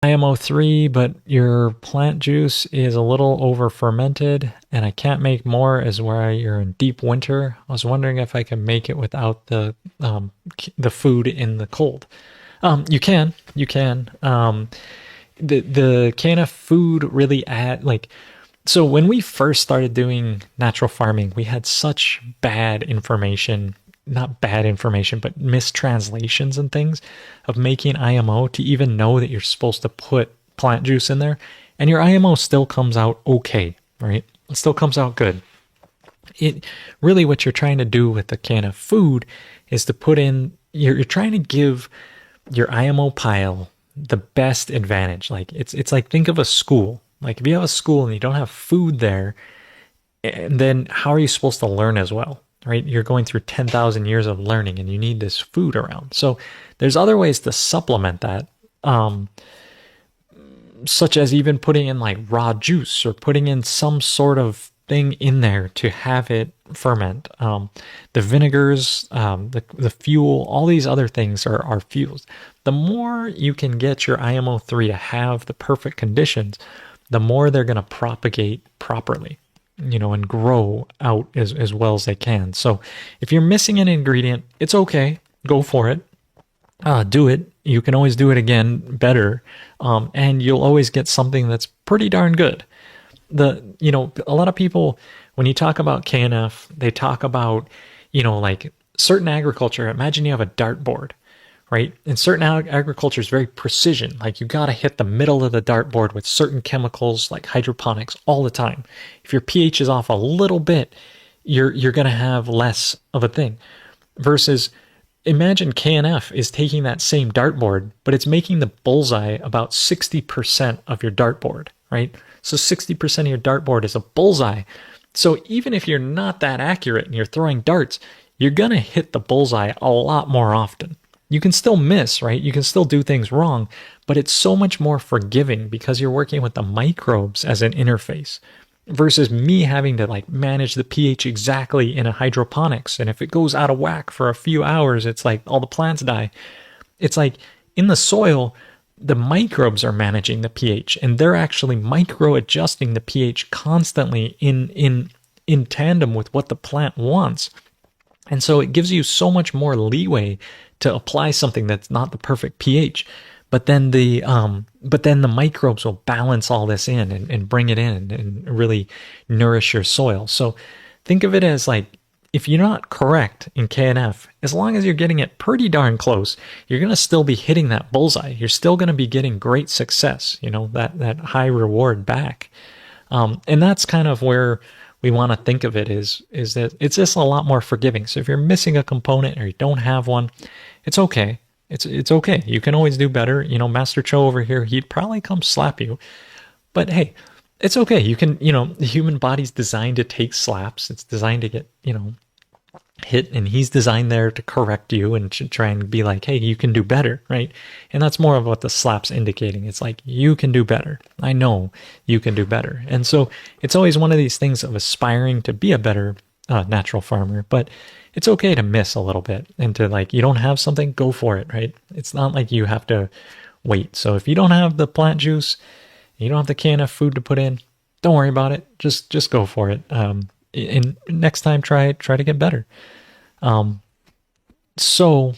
imo3, but your plant juice is a little over fermented and I can't make more as where you're in deep winter. I was wondering if I can make it without the food in the cold. You can. The KNF food really add like so when we first started doing natural farming, we had such bad information, not bad information, but mistranslations and things of making IMO to even know that you're supposed to put plant juice in there. And your IMO still comes out okay, right? It still comes out good. It really what you're trying to do with the can of food is to put in, you're trying to give your IMO pile the best advantage. Like it's like think of a school. Like if you have a school and you don't have food there, and then how are you supposed to learn as well? Right? You're going through 10,000 years of learning and you need this food around. So there's other ways to supplement that, such as even putting in like raw juice or putting in some sort of thing in there to have it ferment. The vinegars, the fuel, all these other things are fuels. The more you can get your IMO3 to have the perfect conditions, the more they're going to propagate properly, and grow out as well as they can. So if you're missing an ingredient, it's okay. Go for it. Do it. You can always do it again better. And you'll always get something that's pretty darn good. A lot of people, when you talk about KNF, they talk about, like certain agriculture. Imagine you have a dartboard, right? And certain agriculture is very precision. Like you got to hit the middle of the dartboard with certain chemicals like hydroponics all the time. If your pH is off a little bit, you're going to have less of a thing. Versus imagine KNF is taking that same dartboard, but it's making the bullseye about 60% of your dartboard, right? So 60% of your dartboard is a bullseye. So even if you're not that accurate and you're throwing darts, you're going to hit the bullseye a lot more often. You can still miss, right? You can still do things wrong, but it's so much more forgiving because you're working with the microbes as an interface versus me having to like manage the pH exactly in a hydroponics. And if it goes out of whack for a few hours, it's like all the plants die. It's like in the soil, the microbes are managing the pH and they're actually micro adjusting the pH constantly in tandem with what the plant wants. And so it gives you so much more leeway to apply something that's not the perfect pH. But then the microbes will balance all this in and bring it in and really nourish your soil. So think of it as like if you're not correct in KNF, as long as you're getting it pretty darn close, you're going to still be hitting that bullseye. You're still going to be getting great success, that high reward back. And that's kind of where we want to think of it is that it's just a lot more forgiving. So if you're missing a component or you don't have one, it's okay. It's okay. You can always do better. Master Cho over here, he'd probably come slap you. But hey, it's okay. You can, the human body's designed to take slaps. It's designed to get, hit, and he's designed there to correct you and to try and be like, hey, you can do better, right? And that's more of what the slap's indicating. It's like, you can do better. I know you can do better. And so it's always one of these things of aspiring to be a better natural farmer, but it's okay to miss a little bit and to like, you don't have something, go for it, right? It's not like you have to wait. So if you don't have the plant juice, you don't have the KNF food to put in, don't worry about it. Just go for it. And next time, try to get better. So